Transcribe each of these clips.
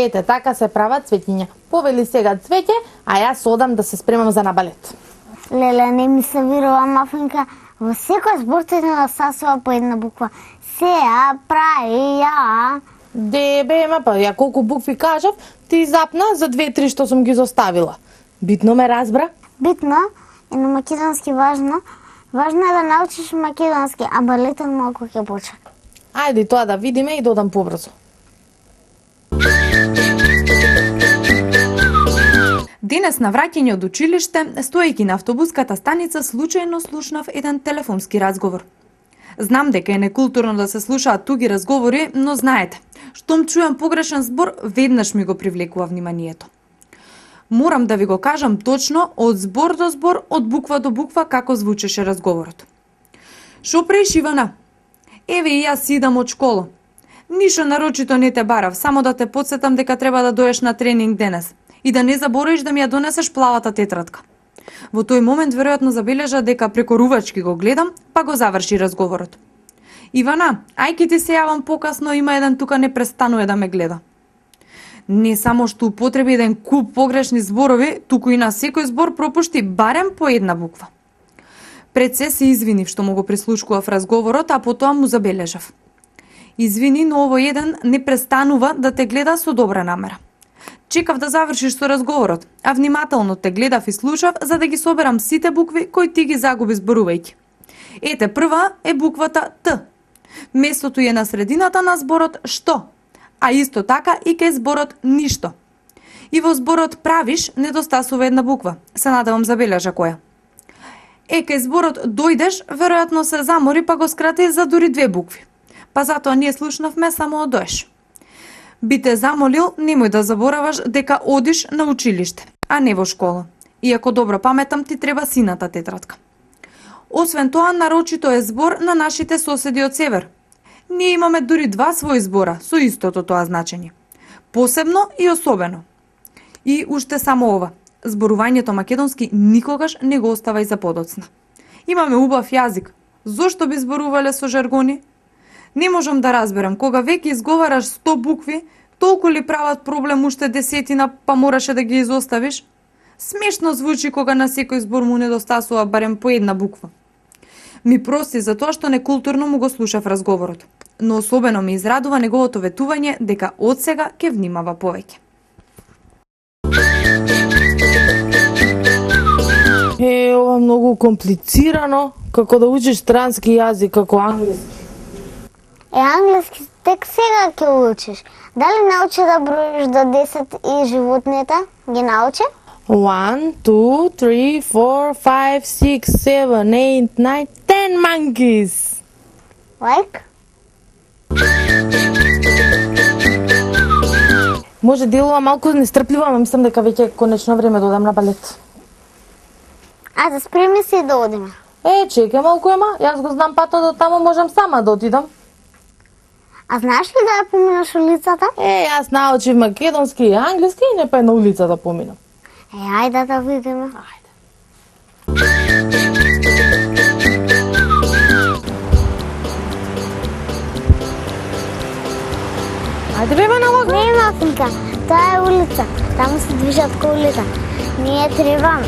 Ете, така се прават цветиња. Повели сега цвеќе, а јас одам да се спремам за на балет. Леле, не ми се вирува, Мафинка. Во секој збор треба да сасува по една буква. Сеа, праи, ја. Дебе, па ја колку букви кажав, ти запна за 2-3 што сум ги зоставила. Битно ме разбра? Битно и на македонски важно. Важно е да научиш македонски, а балетот малку ќе почека. Ајде тоа да видиме и додам побрзо. Денес на враќање од училиште, стоејќи на автобуската станица, случајно слушнав еден телефонски разговор. Знам дека е некултурно да се слушаат туги разговори, но знаете, штом чујам погрешен збор, веднаш ми го привлекува вниманието. Морам да ви го кажам точно, од збор до збор, од буква до буква, како звучеше разговорот. Шо преиш, Ивана? Еве и јас идам од школа. Ништо нарочито не те барав, само да те подсетам дека треба да доеш на тренинг денес. И да не заборавиш да ми ја донесеш плавата тетрадка. Во тој момент веројатно забележа дека прекорувачки го гледам, па го заврши разговорот. Ивана, ајки ти се јавам покасно, има еден тука не престанува да ме гледа. Не само што употреби еден куп погрешни зборови, туку и на секој збор пропушти барем по една буква. Пред се извинив што му го прислушкував разговорот, а потоа му забележав. Извини, но овој еден не престанува да те гледа со добра намера. Чекав да завршиш со разговорот, а внимателно те гледав и слушав за да ги соберам сите букви кои ти ги загуби зборувајќи. Ете, прва е буквата Т. Местото е на средината на зборот што, а исто така и кај зборот ништо. И во зборот правиш недостасува една буква. Се надевам забележа која. Кај зборот дојдеш, веројатно се замори па го скрати за дури 2 букви. Па затоа ние слушнавме само одоеш. Би те замолил, немој да забораваш дека одиш на училиште, а не во школа. Иако добро паметам, ти треба сината тетрадка. Освен тоа, нарочито е збор на нашите соседи од север. Ние имаме дури 2 своји збора со истото тоа значење. Посебно и особено. И уште само ова. Зборувањето македонски никогаш не го оставај за подоцна. Имаме убав јазик. Зошто би зборувале со жаргони? Не можам да разберам, кога веќе изговараш 100 букви, толку ли прават проблем уште 10 па мораше да ги изоставиш? Смешно звучи кога на секој збор му недостасува барем по една буква. Ми прости за тоа што некултурно му го слушав разговорот, но особено ми израдува неговото ветување дека од сега ќе внимава повеќе. Ова многу комплицирано, како да учиш странски јазик, како англиски. Англиски тек сега ќе учиш. Дали научи да броиш до 10 и животните? Ги научи? 1, 2, 3, 4, 5, 6, 7, 8, 9, 10 monkeys. Like? Може делува малку нестрплива, ама мислам дека веќе е конечно време да одам на балет. Да спремни се да одиме. Чекај малку, ема, јас го знам патот до таму, можам сама да отидам. А знаеш ли да ја поминаш улицата? Јас научив македонски и англиски и не па на улицата поминам. Ајде да видиме. Ајде. Ајде бе, налог. Не, Мафинка, тоа е улица. Таму се движат колите. Ние треба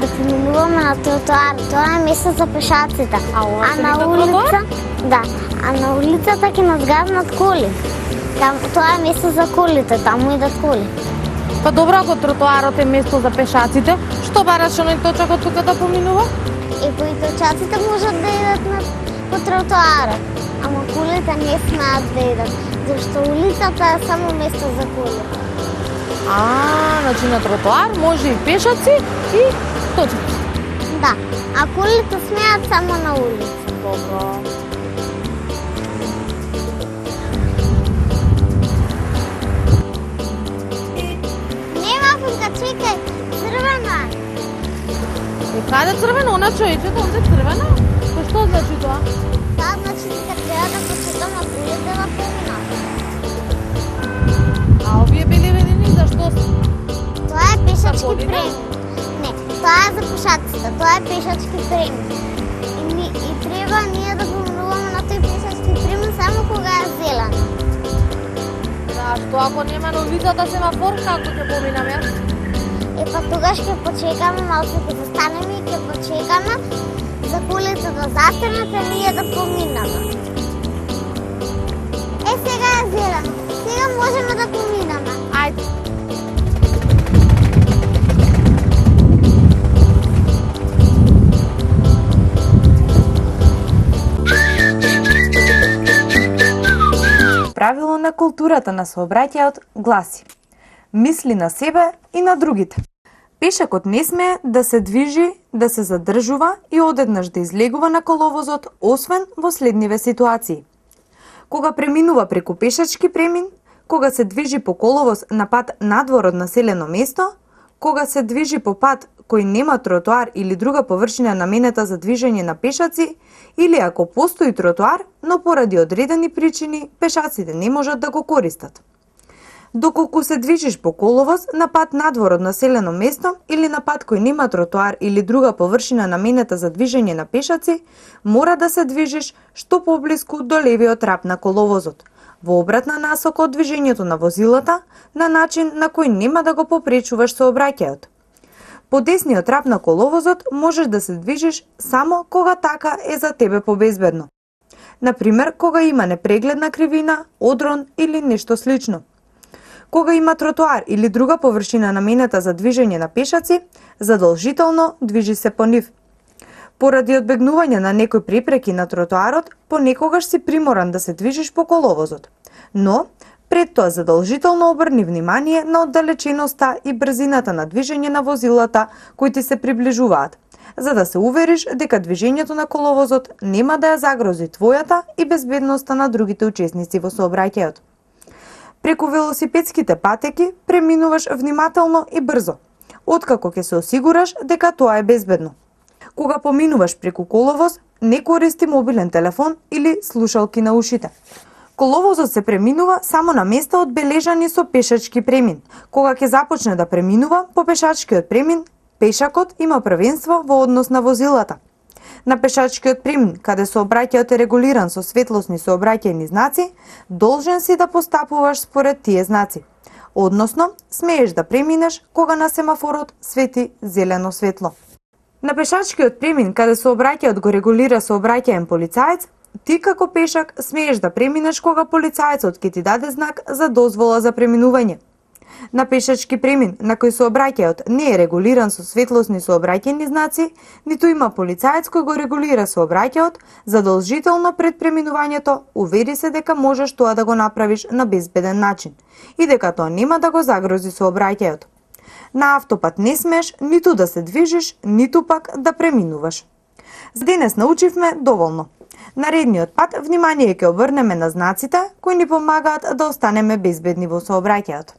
да поминуваме на тротоар. Тоа е место за пешаците. А на улица? Да. А на улицата ќе надгазнат коли. Тоа е место за колите, таму идат коли. Па добро, ако тротоарот е место за пешаците, што бараш оној точакот тука да поминува? И поиточаците можат да идат по тротоарот, ама колите не смеат да идат, зашто улицата е само место за коли. Значи на тротоар може и пешаци и точаци. Да, а колите смеат само на улица. Добро. Чекај, црвена е. Каде црвено? Она човечето, онде црвено? Па што значи тоа? Тоа значи дека треба да почитаме колите да поминат. А овие бели ведени зашто се? Тоа е пешачки премин. Не, тоа е за пешаците, тоа е пешачки премин. И треба ние да поминуваме на тој пешачки премин само кога е зелен. Зашто Тоа ако нема на улицата семафор, како ќе поминаме? Па тогаш ќе почекаме, малку ќе застанеме и ќе почекаме за колите да застанат и ние да поминаме. Сега е зелено. Сега можеме да поминаме. Ајде. Правило на културата на сообраќајот гласи: мисли на себе и на другите. Пешакот не смее да се движи, да се задржува и одеднаш да излегува на коловозот, освен во следниве ситуации: кога преминува преку пешачки премин, кога се движи по коловоз на пат надвор од населено место, кога се движи по пат кој нема тротоар или друга површина наменета за движење на пешаци, или ако постои тротоар, но поради одредени причини пешаците не можат да го користат. Доколку се движиш по коловоз на пат надвор од населено место или на пат кој нема тротоар или друга површина наменета за движење на пешаци, мора да се движиш што поблиску до левиот трап на коловозот, во обратна насока од движењето на возилата, на начин на кој нема да го попречуваш сообраќајот. По десниот трап на коловозот можеш да се движиш само кога така е за тебе побезбедно. Например, кога има непрегледна кривина, одрон или нешто слично. Кога има тротоар или друга површина наменета за движење на пешаци, задолжително движи се по нив. Поради одбегнување на некои препреки на тротоарот, понекогаш си приморан да се движиш по коловозот. Но, пред тоа задолжително обрни внимание на оддалеченоста и брзината на движење на возилата кои ти се приближуваат, за да се увериш дека движењето на коловозот нема да ја загрози твојата и безбедноста на другите учесници во сообраќајот. Преку велосипедските патеки преминуваш внимателно и брзо, откако ќе се осигураш дека тоа е безбедно. Кога поминуваш преку коловоз, не користи мобилен телефон или слушалки на ушите. Коловозот се преминува само на места одбележани со пешачки премин. Кога ќе започне да преминува по пешачкиот премин, пешакот има првенство во однос на возилата. На пешачкиот премин, каде сообраќајот е регулиран со светлосни сообраќајни знаци, должен си да постапуваш според тие знаци. Односно, смееш да преминеш кога на семафорот свети зелено светло. На пешачкиот премин, каде сообраќајот го регулира сообраќаен полицаец, ти како пешак смееш да преминеш кога полицаецот ќе ти даде знак за дозвола за преминување. На пешачки премин, на кој сообраќајот не е регулиран со светлосни сообраќајни знаци, ниту има полицаец кој го регулира сообраќајот, задолжително пред преминувањето увери се дека можеш тоа да го направиш на безбеден начин и дека тоа нема да го загрози сообраќајот. На автопат не смееш ниту да се движиш, ниту пак да преминуваш. За денес научивме доволно. Наредниот пат внимание ќе обрнеме на знаците кои ни помагаат да останеме безбедни во сообраќајот.